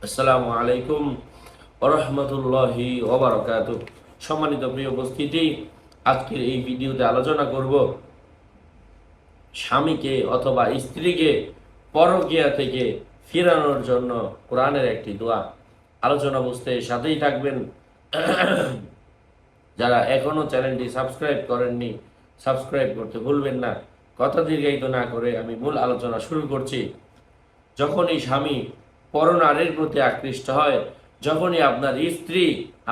আসসালামু আলাইকুম ওয়া রাহমাতুল্লাহি ওয়া বারাকাতুহু। সম্মানিত প্রিয় উপস্থিতি, আজকের এই ভিডিওতে আলোচনা করব স্বামীকে অথবা স্ত্রীকে পরকীয়া থেকে ফিরানোর জন্য কোরআনের একটি দোয়া। আলোচনা বুঝতে সাথেই থাকবেন। যারা এখনো চ্যানেলটি সাবস্ক্রাইব করেননি, সাবস্ক্রাইব করতে ভুলবেন না। কথা দীর্ঘায়িত না করে আমি মূল আলোচনা শুরু করছি। যখনই স্বামী পরনারীর প্রতি আকৃষ্ট হয়, যখনই আপনার স্ত্রী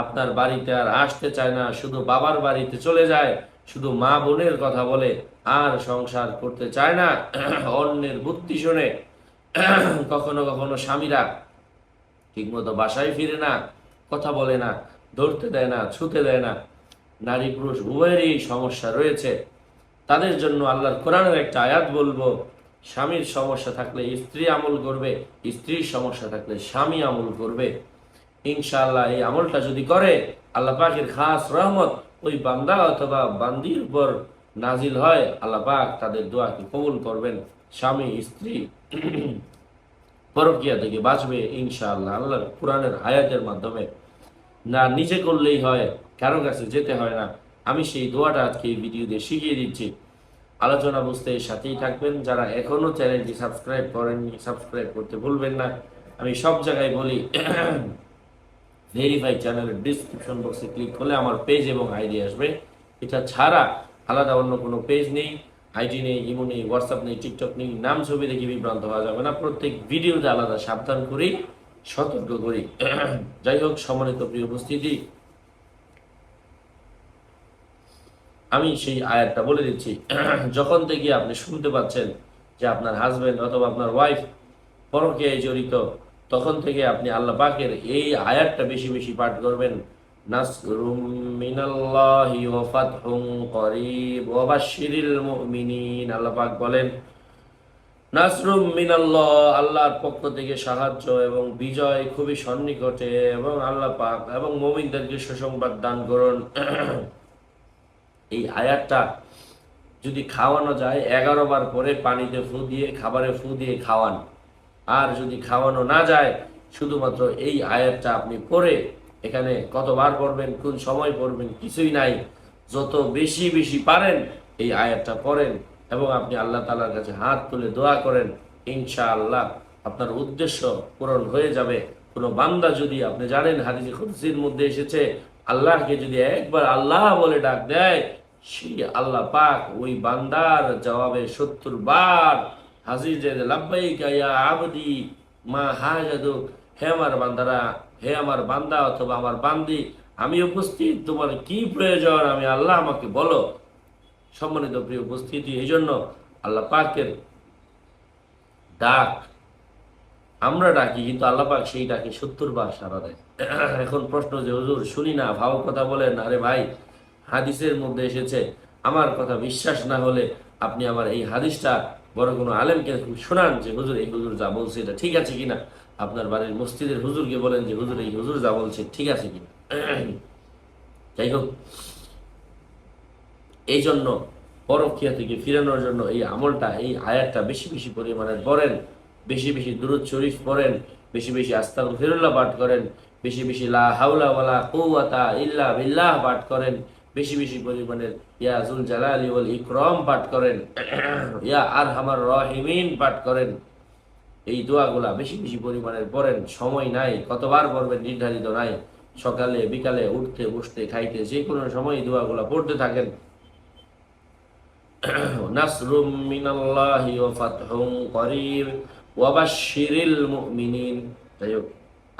আপনার বাড়িতে আর আসতে চায় না, শুধু বাবার বাড়িতে চলে যায়, শুধু মা বোনের কথা বলে, আর সংসার করতে চায় না, অন্যের বুদ্ধি শুনে, কখনো কখনো স্বামীরা ঠিকমতো বাসায় ফিরে না, কথা বলে না, ধরতে দেয় না, ছুতে দেয় না, নারী পুরুষ উভয়েরই সমস্যা রয়েছে, তাদের জন্য আল্লাহর কোরআনের একটা আয়াত বলবো। স্বামীর সমস্যা থাকলে স্ত্রী আমল করবে, স্ত্রীর সমস্যা থাকলে স্বামী আমল করবে। ইনশাআল্লাহ এই আমলটা যদি করে, আল্লাহ পাকের খাস রহমত ওই বান্দা অথবা বান্দির উপর নাজিল হয়। আল্লাহ পাক তাদের দোয়াকে কবুল করবেন। স্বামী স্ত্রী পরকীয়া থেকে বাঁচবে ইনশাআল্লাহ আল্লাহর কোরআনের আয়াতের মাধ্যমে। না নিজে করলেই হয়, কারো কাছে যেতে হয় না। আমি সেই দোয়াটা আজকে এই ভিডিও দিয়ে শিখিয়ে দিচ্ছি। আলোচনা বুঝতে সাথেই থাকবেন। যারা এখনো চ্যানেলটি সাবস্ক্রাইব করেননি, সাবস্ক্রাইব করতে ভুলবেন না। আমি সব জায়গায় বলি, ভেরিফাই চ্যানেলের ডিসক্রিপশন বক্সে ক্লিক করলে আমার পেজ এবং আইডি আসবে। এটা ছাড়া আলাদা অন্য কোনো পেজ নেই, আইডি নেই, ইমো নেই, হোয়াটসঅ্যাপ নেই, টিকটক নেই। নাম ছবি দেখে বিভ্রান্ত হওয়া যাবে না। প্রত্যেক ভিডিওতে আলাদা সাবধান করি, সতর্ক করি। যাই হোক, সম্মানিত প্রিয় উপস্থিতি, আমি সেই আয়াতটা বলে দিচ্ছি। যখন থেকে আপনি শুনতে পাচ্ছেন যে আপনার হাজবেন্ড অথবা আপনার ওয়াইফ পরকীয়ায় জড়িত, তখন থেকে আপনি আল্লাহ পাকের এই আয়াতটা বেশি বেশি পাঠ করবেন। নাসরুম মিনাল্লাহি ওয়া ফাতহুন করিব ওয়া বাশশিরিল মুমিনিন। আল্লাহ পাক বলেন, নাসরুম মিনাল্লাহ, আল্লাহর পক্ষ থেকে সাহায্য এবং বিজয় খুবই সন্নিকটে, এবং আল্লাহ পাক এবং মুমিনদেরকে সুসংবাদ দান করুন। এই আয়াতটা যদি খাওয়ানো যায় 11 বার করে পানিতে ফু দিয়ে, খাবারে ফু দিয়ে খাওয়ান। আর যদি খাওয়ানো না যায়, শুধুমাত্র এই আয়াতটা আপনি পড়ে, এখানে কতবার পড়বেন, কোন সময় পড়বেন কিছুই নাই, যত বেশি বেশি পারেন এই আয়াতটা পড়েন এবং আপনি আল্লাহ তাআলার কাছে হাত তুলে দোয়া করেন। ইনশাআল্লাহ আপনার উদ্দেশ্য পূরণ হয়ে যাবে। কোনো বান্দা যদি, আপনি জানেন হাদিসে কুদসির মধ্যে এসেছে, আল্লাহকে যদি একবার আল্লাহ বলে ডাক দেয়, সেই আল্লাহ পাক ওই বান্দার জবাবে 70 বার হাজির যে লাব্বাইকা ইয়া আবদি মা হাজাদুক, হে আমার বান্দারা, হে আমার বান্দা অথবা আমার বান্দি, আমি উপস্থিত, তোমার কি প্রয়োজন আমি আল্লাহ, আমাকে বলো। সম্মানিত প্রিয় উপস্থিতি, এই জন্য আল্লাহ পাকের ডাক আমরা ডাকি, কিন্তু আল্লাহ পাক সেই ডাকে 70 বার সাড়া দেয়। এখন প্রশ্ন যে হুজুর শুনি না, ভাও কথা বলেন। আরে ভাই, হাদিসের মধ্যে এসেছে, আমার কথা বিশ্বাস না হলে আপনি আমার এই হাদিসটা বড় কোনো আলেমকে শোনান যে হুজুর এই হুজুর যা বলছে এটা ঠিক আছে কিনা। আপনার বাড়ির মসজিদের হুজুরকে বলেন যে হুজুর এই হুজুর যা বলছে ঠিক আছে কিনা। যাই হোক, এই জন্য পরকীয়া থেকে ফিরানোর জন্য এই আমলটা, এই আয়াতটা বেশি বেশি পরিমাণে পড়েন, বেশি বেশি দুরূদ শরীফ পড়েন, বেশি বেশি আস্তাগফিরুল্লাহ পাঠ করেন, বেশি বেশি লা হাওলা ওয়ালা কুওয়াতা ইল্লা বিল্লাহ পাঠ করেন, বেশি বেশি পরিমাণের ইয়া যুল জালালি ওয়াল ইকরাম পাঠ করেন, ইয়া আরহামার রাহিমিন পাঠ করেন। এই দোয়াগুলা বেশি বেশি পরিমাণের পড়েন। সময় নাই, কতবার পড়বেন নির্ধারিত নাই। সকালে বিকালে, উঠতে বসতে খাইতে, যে কোনো সময় দোয়াগুলা পড়তে থাকেন। নাসরুম মিনাল্লাহি ওয়া ফাতহুন করিব ওয়া বাশশিরিল মুমিনিন। যাই হোক,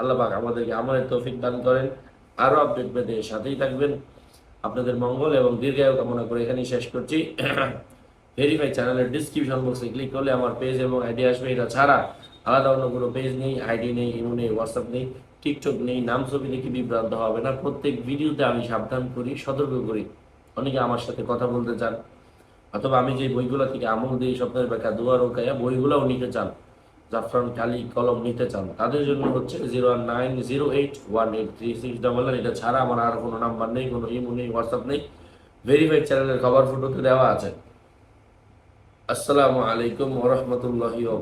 আল্লাহ পাক আমাদেরকে আমলের তৌফিক দান করেন। আরো আপডেট পেতে সাথেই থাকবেন। আপনাদের মঙ্গল এবং দীর্ঘায়ু কামনা করে এখানেই শেষ করছি। ভেরিফাই চ্যানেলের ডিসক্রিপশন বক্সে ক্লিক করলে আমার পেজ এবং আইডি আসবে। এটা ছাড়া আলাদা অন্য কোনো পেজ নেই, আইডি নেই, ইমো নেই, হোয়াটসঅ্যাপ নেই, টিকটক নেই। নাম ছবি দেখে বিভ্রান্ত হবে না। প্রত্যেক ভিডিওতে আমি সাবধান করি, সতর্ক করি। অনেকে আমার সাথে কথা বলতে চান, অথবা আমি যে বইগুলো থেকে আমল দিই, স্বপ্নের ব্যাখ্যা, দুয়ার ও কায়া, বইগুলোও নিতে চান, জাফরান কালি কলম নিতে চান, তাদের জন্য হচ্ছে 01908183699। এটা ছাড়া আমার আর কোনো নাম্বার নেই, কোনো ইমো নেই, হোয়াটসঅ্যাপ নেই। ভেরিফাইড চ্যানেলের কভার ফটোতে দেওয়া আছে। আসসালামু আলাইকুম ওয়া রাহমাতুল্লাহি ওয়া